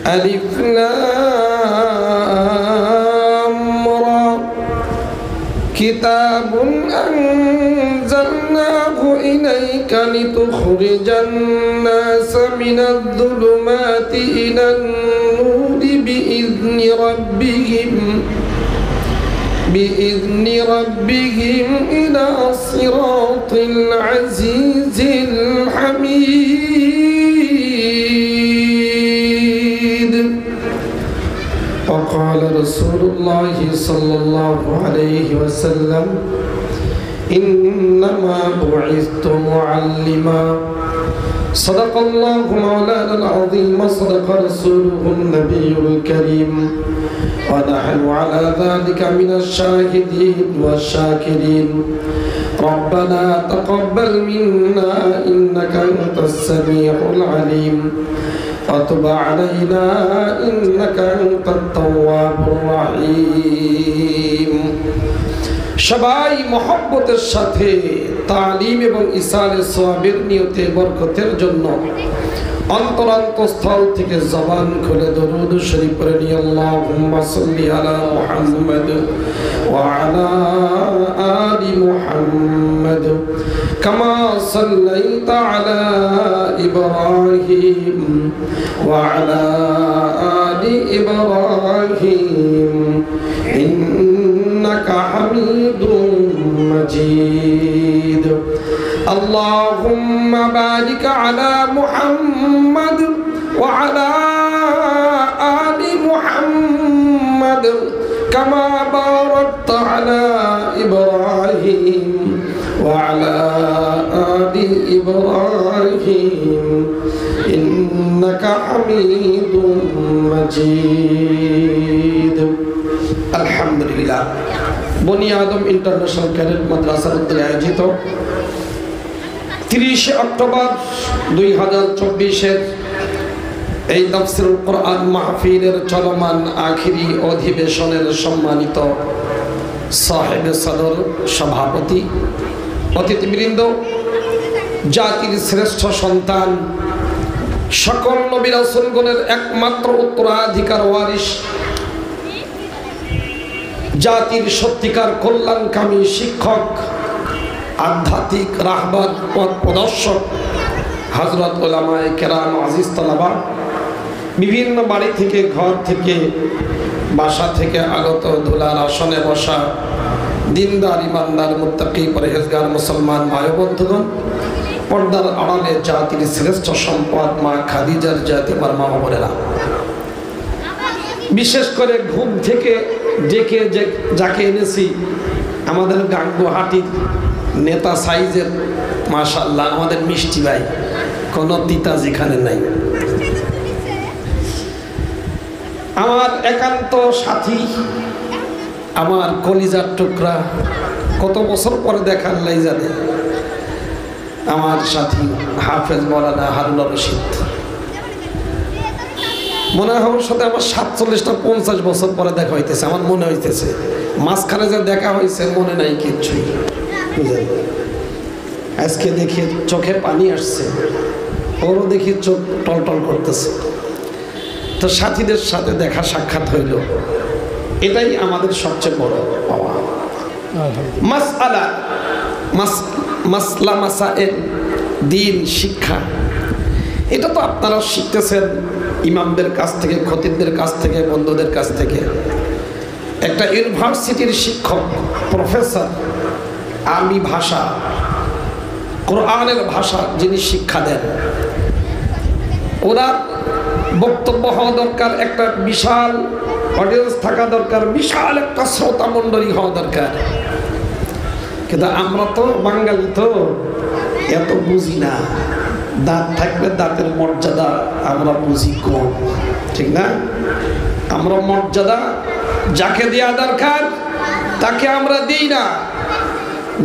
ألف لام را كتاب أنزلناه إليك لتخرج الناس من الظلمات إلى النور بإذن ربهم إلى صراط العزيز الحميد. وقال رسول الله صلى الله عليه وسلم إنما بعثت معلما. صدق الله مولانا العظيم وصدق رسوله النبي الكريم ونحن على ذلك من الشاهدين والشاكرين. ربنا تقبل منا إنك أنت السميع العليم وتب علينا إنك أنت التواب الرحيم. সবাই মহব্বতের সাথে তালিম এবং ইসালে সওয়াবের নিয়তে বরকতের জন্য অন্তরস্থল থেকে জবান খুলে দরুদ শরীফ পড়ে নিয়ে আল্লাহুম্মা সাল্লি আলা মুহাম্মাদ ওয়া আলা আলি মুহাম্মাদ কামা সাল্লাইতা আলা ইব্রাহিম ওয়া আলা আলি ইব্রাহিম إنك حميد مجيد. اللهم بارك على محمد وعلى آل محمد كما باركت على إبراهيم وعلى آل إبراهيم إنك حميد مجيد. আলহামদুলিল্লাহ। বনি আদম ইন্টারন্যাশনাল ক্যাডেট মাদ্রাসার উদ্যোগে আয়োজিত 30 অক্টোবর 2024 এই তাফসীরুল কোরআন মাহফিলের চলমান আখিরি অধিবেশনের সম্মানিত সাহেবে সদর সভাপতি, অতিথিবৃন্দ, জাতির শ্রেষ্ঠ সন্তান, সকল নবী রাসূলগণের একমাত্র উত্তরাধিকার ওয়ারিস, জাতির সত্যিকার কল্যাণকামী শিক্ষক, আধ্যাত্মিক রাহবার পথ প্রদর্শক হযরত উলামায়ে কেরাম, আজিজ তালাবা, বিভিন্ন বাড়ি থেকে, ঘর থেকে, বাসা থেকে আগত ধুলার আসনে বসা দিনদার, ইমানদার, মুত্তাকি, পরহেজগার মুসলমান ভাই বন্ধুগণ, পর্দার আড়ালে জাতির শ্রেষ্ঠ সম্পদ মা খাদিজার জাতি আমার মা বোনেরা, বিশেষ করে ঘুম থেকে ডেকে যাকে এনেছি আমাদের গাঙ্গুহাটির নেতা সাইজের মাশাআল্লাহ আমাদের মিষ্টি ভাই, কোনো তিতা যেখানে নাই, আমার একান্ত সাথী, আমার কলিজার টুকরা, কত বছর পরে দেখার লাই জানে, আমার সাথী হাফেজ মাওলানা হারুনুর রশিদ। মনে হয় ওর সাথে আমার 47-50 বছর পরে দেখা হইতেছে, আমার মনে হইতেছে। মাঝখানে যে দেখা হয়েছে মনে নাই কিচ্ছুই। আজকে দেখি চোখে পানি আসছে, ওরও দেখি চোখ টলটল করতেছে। তো সাথীদের সাথে দেখা সাক্ষাৎ হইল, এটাই আমাদের সবচেয়ে বড় পাওয়া। মাসআলা, মাসলা, মাসায়েল, দিন, শিক্ষা, এটা তো আপনারা শিখতেছেন ইমামদের কাছ থেকে, খতিবদের কাছ থেকে, বন্ধুদের কাছ থেকে। একটা ইউনিভার্সিটির শিক্ষক, প্রফেসর, আরবি ভাষা, কোরআনের ভাষা যিনি শিক্ষা দেন, ওনার বক্তব্য হওয়া দরকার, একটা বিশাল অডিয়েন্স থাকা দরকার, বিশাল একটা শ্রোতা মণ্ডলী হওয়া দরকার। কিন্তু আমরা তো বাঙালি, তো এত বুঝি না। দাঁত থাকলে দাঁতের মর্যাদা আমরা বুঝি কম, ঠিক না? আমরা মর্যাদা যাকে দেওয়া দরকার তাকে আমরা দিই না।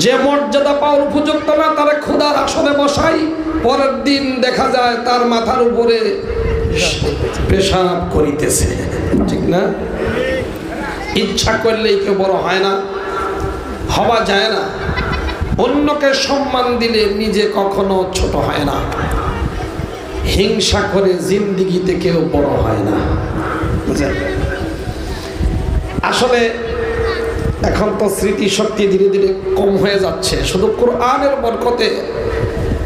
যে মর্যাদা পাওয়ার উপযুক্ত না তারা ক্ষুধার আসনে বসাই, পরের দিন দেখা যায় তার মাথার উপরে পেশাব করিতেছে, ঠিক না? ইচ্ছা করলেই কেউ বড় হয় না, হওয়া যায় না। অন্যকে সম্মান দিলে নিজে কখনো ছোট হয় না। হিংসা করে জিন্দিগিতে কেউ বড় হয় না, বুঝলেন? আসলে এখন তো স্মৃতিশক্তি ধীরে ধীরে কম হয়ে যাচ্ছে। শুধু কোরআনের বরকতে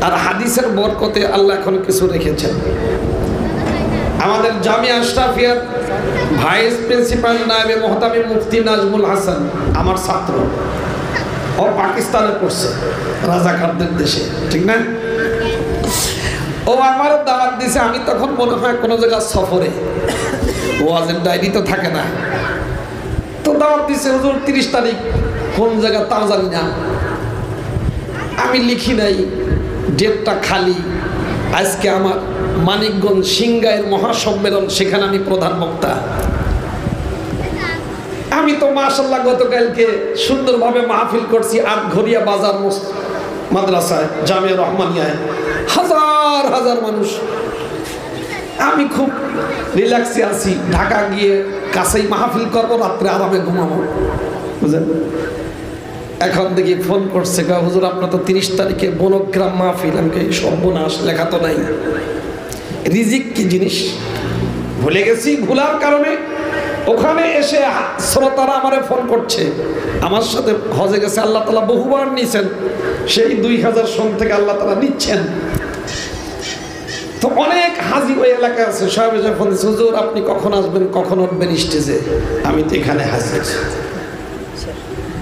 আর হাদিসের বরকতে আল্লাহ এখন কিছু রেখেছেন। আমাদের জামিয়া আশরাফিয়ার ভাইস প্রিন্সিপাল নায়েবে মুহতামিম মুফতি নাজমুল হাসান আমার ছাত্র, ও পাকিস্তানে পড়ছে, রাজাকারদের দেশে, ঠিক না? ও আমার দাওয়াত দিছে। আমি তখন মনে হয় কোনো জায়গা সফরে, ওয়াজের ডায়েরি তো থাকে না, তো দাওয়াত দিছে হুজুর 30 তারিখ কোন জায়গা তাও জানি না। আমি লিখি নাই, ডেটটা খালি। আজকে আমার মানিকগঞ্জ সিংগাইয়ের মহাসম্মেলন, সেখানে আমি প্রধান বক্তা। আমি তো মাশাআল্লাহ গতকালকে সুন্দরভাবে মাহফিল করছি আটঘরিয়া বাজার মাদ্রাসায়, জামিয়া রহমানিয়ায়, হাজার হাজার মানুষ। আমি খুব রিল্যাক্সে আছি। ঢাকা গিয়ে কাছেই মাহফিল করবো, রাত্রে আরামে ঘুমাবো, বুঝলেন? এখন দেখি ফোন করছে, হুজুর আপনার তো 30 তারিখে বনগ্রাম মাহফিল। আমি সর্বনাশ, লেখা তো নাই। রিজিক কি জিনিস ভুলে গেছি। ভুলার কারণে ওখানে এসে শ্রোতারা আমারে ফোন করছে, আমার সাথে হজে গেছে, আল্লাহ তাআলা বহুবার নিছেন, সেই 2000 সন থেকে আল্লাহ তাআলা নিচ্ছেন। তো অনেক হাজি ওই এলাকায় আছে, সব এসে ফোন দিচ্ছে, হুজুর আপনি কখন আসবেন, কখন উঠবেন স্টেজে? আমি তো এখানে হাজির,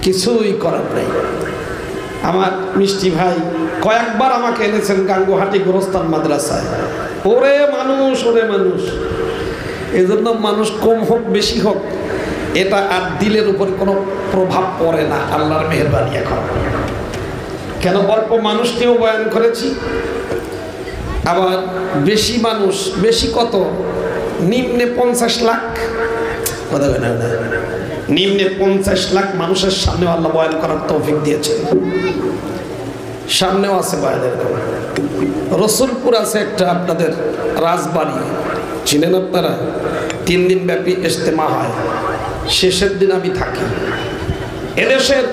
কিছুই করার নাই। আমার মিষ্টি ভাই কয়েকবার আমাকে এনেছেন গাঙ্গুহাটি গোরস্তান মাদ্রাসায়। ওরে মানুষ, ওরে মানুষ। এই জন্য মানুষ কম হোক বেশি হোক, এটা আর দিলের উপর কোনো প্রভাব পড়ে না, আল্লাহর মেহেরবানি। এখন কেন অল্প মানুষ নিয়েও বয়ান করেছি, আবার বেশি মানুষ, বেশি কত, নিম্নে 50 লাখ, কথা বলে না, নিম্নে 50 লাখ মানুষের সামনে আল্লাহ বয়ান করার তৌফিক দিয়েছে। সামনেও আছে বয়ানের। রসুলপুর আছে একটা, আপনাদের রাজবাড়ি চিনেন আপনারা? 3 দিন ব্যাপী ইজতেমা হয়, শেষের দিন আমি থাকি। এদেশের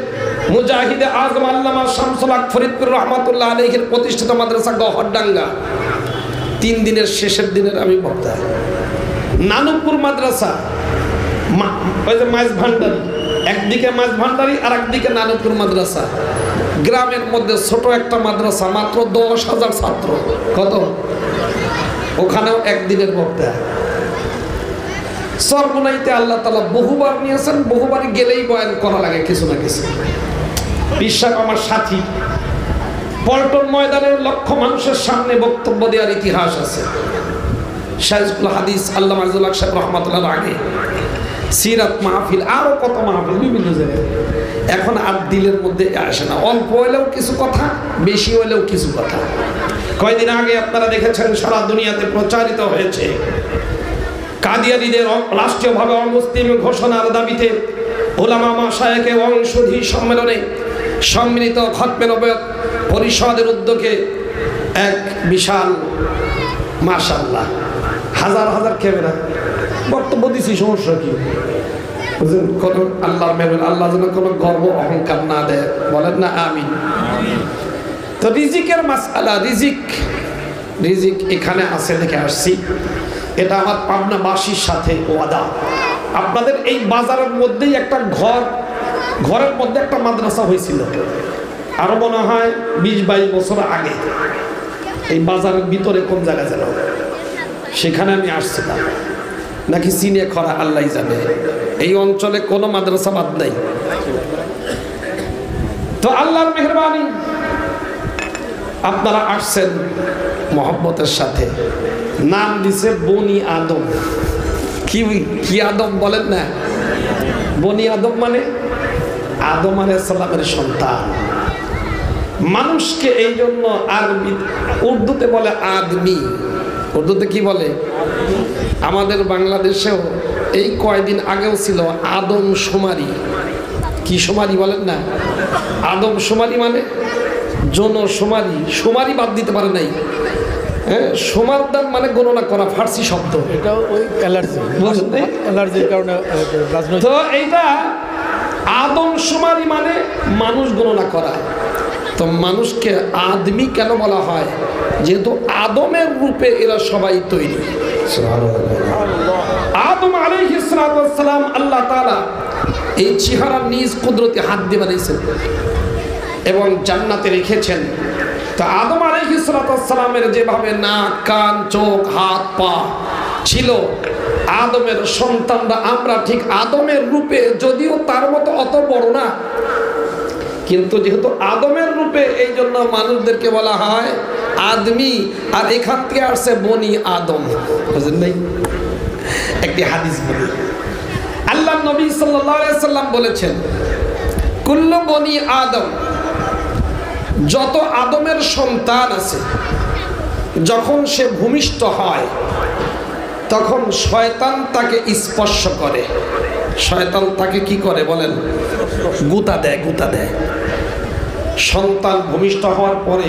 মুজাহিদে আজম আল্লামা শামসুল হক ফরিদপুর রহমাতুল্লাহ আলাইহির প্রতিষ্ঠিত মাদ্রাসা গহরডাঙ্গা, 3 দিনের শেষের দিনের আমি বক্তা। নানুপুর মাদ্রাসা, ওই যে মাছ ভান্ডারি, একদিকে মাছ ভান্ডারি আর একদিকে নানুপুর মাদ্রাসা, গ্রামের মধ্যে ছোট একটা মাদ্রাসা, মাত্র 10,000 ছাত্র। কত? ওখানেও একদিনের বক্তা। সরবনাইতে আল্লাহ তাআলা বহুবার নিয়েছেন, বহুবারই গেলেই বয়ান করা লাগে কিছু না কিছু। বিশ্বাস আমার সাথী, পল্টন ময়দানে লক্ষ মানুষের সামনে বক্তব্য দেওয়ার ইতিহাস আছে। শাইখুল হাদিস আল্লামা আজুল হক সাহেব রহমাতুল্লাহ আগে সিরাত মাহফিল, আরো কত মাহফিল বিভিন্ন জায়গায়। এখন আর দিলের মধ্যে আসে না, অল্প হলেও কিছু কথা, বেশি হলেও কিছু কথা। কয়েকদিন আগে আপনারা দেখেছেন সারা দুনিয়াতে প্রচারিত হয়েছে কাদিয়ানীদের রাষ্ট্রীয়ভাবে অমুসলিম ঘোষণার দাবিতে উলামা মাশায়েখে সংসদীয় সম্মেলনে সম্মিলিত খতমে নবুয়ত পরিষদের উদ্যোগে এক বিশাল, মাশাআল্লাহ, হাজার হাজার ক্যামেরা বক্তব্য দিছি। সমস্যা কি? কোন আল্লাহর মেহমান, আল্লাহ যেন কোনো গর্ব অহংকার না দেয়, বলেন না আমিন। তো রিজিকের মাসআলা, রিজিক এখানে আছে দেখে আসছি। এটা আমার পাবনাবাসীর সাথে ওয়াদা। আপনাদের এই বাজারের মধ্যেই একটা ঘরের মধ্যে একটা মাদ্রাসা হয়েছিল, আরো মনে হয় 20-22 বছর আগে। এই বাজারের ভিতরে কোন জায়গায় যেন, সেখানে আমি আসছিলাম, নাকি চিনে খরা আল্লাহ জানে। এই অঞ্চলে কোনো মাদ্রাসা বাদ নাই। তো আল্লাহর মেহেরবানি, আপনারা আসছেন মহব্বতের সাথে। নাম দিছে বনি আদম। কি আদম বলেন না? বনি আদম মানে আদম আলাইহিস সালামের সন্তান। মানুষকে এই জন্য আরবি, উর্দুতে বলে আদমি। উর্দুতে কি বলে? আমাদের বাংলাদেশেও এই কয়েকদিন আগেও ছিল আদম শুমারি। কি শুমারি বলেন না? আদম শুমারি মানে জনশুমারি। শুমারি বাদ দিতে পারে নাই। হ্যাঁ, সমারদান মানে গণনা করা, ফার্সি শব্দ। এটাও ওই অ্যালার্জির কারণে। তো এইটা আদম শুমারি মানে মানুষ গণনা করা। তো মানুষকে আদমি কেন বলা হয়? যেহেতু আদমের রূপে এরা সবাই তৈরি। আদম আলাইহিস সালাম আল্লাহ তাআলা এই চেহারা নিজ কুদরতি হাত দিয়ে বানিয়েছেন এবং জান্নাতে রেখেছেন। তো আদম আলাইহিস সালামের যেভাবে নাক, কান, চোখ, হাত, পা ছিল, আদমের সন্তানরা আমরা ঠিক আদমের রূপে, যদিও তার মতো অত বড় না, কিন্তু যেহেতু আদমের রূপে এই জন্য মানুষদেরকে বলা হয় আদমি। আর এখান থেকে আসছে বনি আদম, বুঝলেন নাই? একটি হাদিস বলি, আল্লাহ নবী সাল্লাল্লাহু আলাইহি সাল্লাম বলেছেন, কুল্লু বনি আদম, যত আদমের সন্তান আছে, যখন সে ভূমিষ্ঠ হয় তখন শয়তান তাকে স্পর্শ করে। শয়তান তাকে কি করে বলেন? গুতা দেয়, গুতা দেয়। সন্তান ভূমিষ্ঠ হওয়ার পরে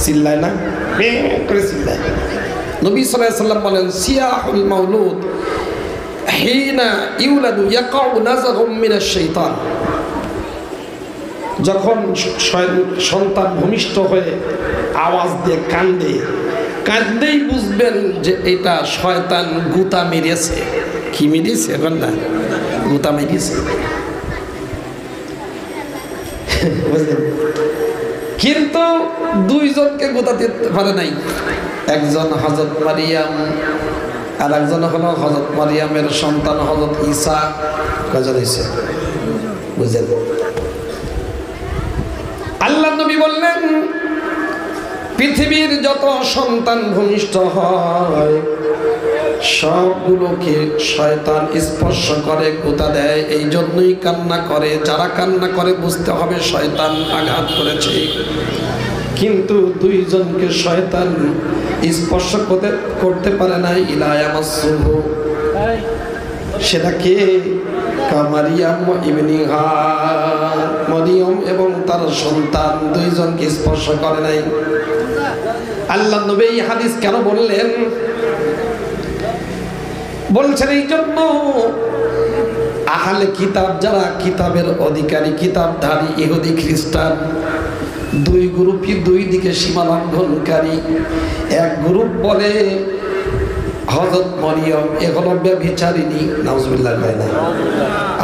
চিল্লায় না, করে চিল্লায়। নবী সাল্লাল্লাহু আলাইহি সাল্লাম বলেন, সিয়াহুল মাউলুদ হিনা ইউলাদু ইয়াকাউ নাযাহুম মিনাশ শাইতান। যখন সন্তান ভূমিষ্ঠ হয়ে আওয়াজ দিয়ে কান্দে, কাঁদতেই বুঝবেন যে এটা শয়তান গুতা মেরেছে। কি মেরেছে? এখন না, গুতা মেরেছে, বুঝলেন? কিন্তু দুইজনকে গুতা দিতে পারে নাই। একজন হযরত মারিয়াম, আর একজন হলো হযরত মারিয়ামের সন্তান হযরত ঈসা। কয়জন হয়েছে? বুঝলেন? আল্লাহ নবী বললেন, পৃথিবীর যত সন্তান ভূমিষ্ঠ হয় সবগুলোকে শয়তান স্পর্শ করে, গুতা দেয়। এই জন্যই কান্না করে। যারা কান্না করে বুঝতে হবে শয়তান আঘাত করেছে। কিন্তু দুইজনকে শয়তান স্পর্শ করতে পারে না। ইলা ইয়ামাসসুহু, সেটা কে? মারিয়াম ইবনিহা, মরিয়ম এবং তার সন্তান দুইজনকে স্পর্শ করে নাই। আল্লাহ নবী এই হাদিস কেন বললেন? বলছেন এই জন্য আহলে কিতাব, যারা কিতাবের অধিকারী, কিতাবধারী ইহুদি খ্রিস্টান, দুই গ্রুপই দুই দিকে সীমা লঙ্ঘনকারী। এক গ্রুপ বলে হযরত মরিয়ম এ হলো ব্যভিচারিণী, নাউজুবিল্লাহ,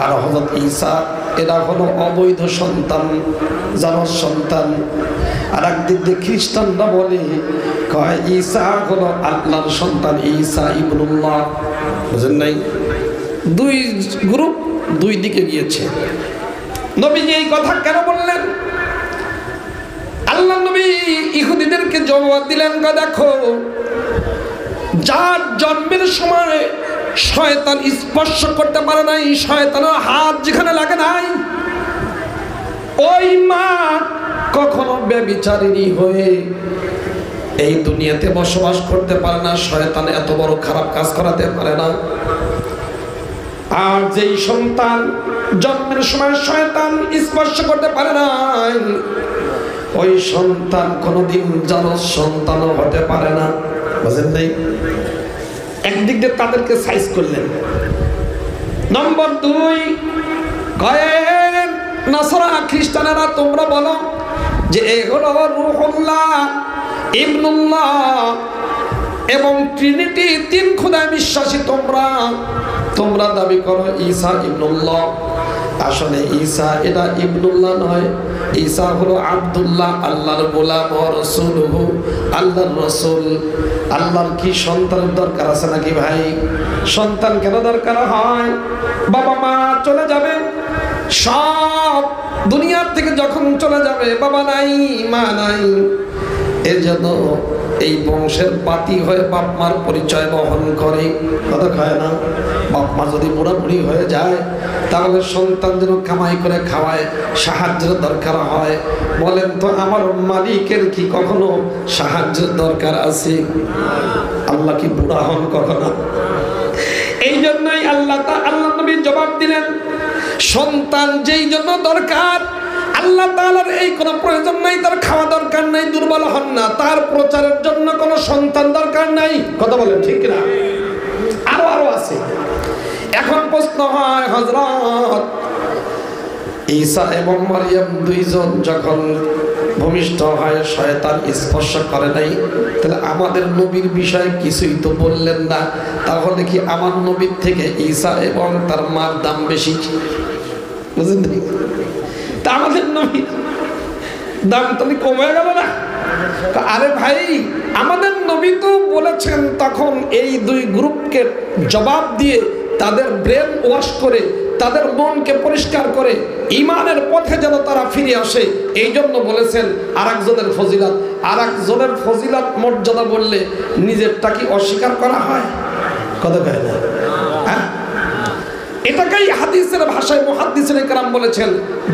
আর হযরত ঈসা এরা হলো অবৈধ সন্তান, জানোয়ার সন্তান। আর একদিক দিয়ে খ্রিস্টানরা বলে, কয় ঈসা হলো আল্লাহর সন্তান, ঈসা ইবনুল্লাহ। বুঝেন নাই? দুই গ্রুপ দুই দিকে গিয়েছে। নবী এই কথা কেন বললেন? আল্লাহ নবী ইহুদিদেরকে জবাব দিলেন, দেখো, যার জন্মের সময় শয়তান স্পর্শ করতে পারে নাই, শয়তানের হাত যেখানে লাগে নাই, ওই মা কখনো ব্যভিচারিণী হয়ে এই দুনিয়াতে বসবাস করতে পারে না। শয়তান এত বড় খারাপ কাজ করাতে পারে না। আর যেই সন্তান জন্মের সময় শয়তান স্পর্শ করতে পারে না, ওই সন্তান কোনোদিন জানোয়ার সন্তানও হতে পারে না। বুঝেন নাই? একদিক দিয়ে তাদেরকে সাইজ করলেন। নম্বর 2, কয়েন নাসারা খ্রিস্টানেরা তোমরা বলো যে এ হলো রূহুল্লাহ, ইবনুল্লাহ এবং ট্রিনিটি, তিন খোদায় বিশ্বাসী। তোমরা দাবি করো ঈসা ইবনুল্লাহ। আসলে ঈসা এটা ইবনুল্লাহ নয়, ঈসা হলো আব্দুল্লাহ, আল্লাহর গোলাম ও রাসূলুহু, আল্লাহর রাসূল। আল্লাহর কি সন্তানের দরকার আছে নাকি ভাই? সন্তান কেন দরকার হয়? বাবা মা চলে যাবে, সব দুনিয়ার থেকে যখন চলে যাবে, বাবা নাই, মা নাই, এজন্য এই বংশের পাতি হয়ে বাপ মার পরিচয় বহন করে। কথা কয় না? বাপ মা যদি বুড়াবুড়ি হয়ে যায় তাহলে সন্তান যেন কামাই করে খাওয়ায়, সাহায্যের দরকার হয়। বলেন তো, আমার মালিকের কি কখনো সাহায্যের দরকার আছে? আল্লাহ কি বুড়া হন কখনো? এই জন্যই আল্লাহ নবী জবাব দিলেন, সন্তান যেই জন্য দরকার, আল্লাহ তাআলার এই কোনো প্রয়োজন নাই, তার খাওয়া দরকার নাই, দুর্বল হন না, তার প্রচারের জন্য কোনো সন্তান দরকার নাই। কথা বলেন ঠিক না? আরো আছে। এখন প্রশ্ন হয়, হযরত ঈসা এবং মারিয়াম দুইজন যখন ভূমিষ্ঠ হয় শয়তান স্পর্শ করে নাই, তাহলে আমাদের নবীর বিষয়ে কিছুই তো বললেন না। তাহলে কি আমার নবীর থেকে ঈসা এবং তার মার দাম বেশি? বুঝলেন? তা আমাদের নবীর দাম তাহলে কমে গেল না? আরে ভাই, আমাদের নবী তো বলেছেন তখন এই দুই গ্রুপকে জবাব দিয়ে তাদের ব্রেন ওয়াশ করে তাদের মনকে পরিষ্কার করে ঈমানের পথে যেন তারা ফিরে আসে, এই জন্য বলেছেন আরেকজনের ফজিলত। আরেকজনের ফজিলত মর্যাদা বললে নিজেরটা কি অস্বীকার করা হয়? কথা কয় না? হ্যাঁ, এটাকেই হাদিসের ভাষায় মুহাদ্দিসিনে কেরাম বলেছেন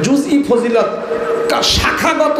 জুজই ফজিলত। শাখাগত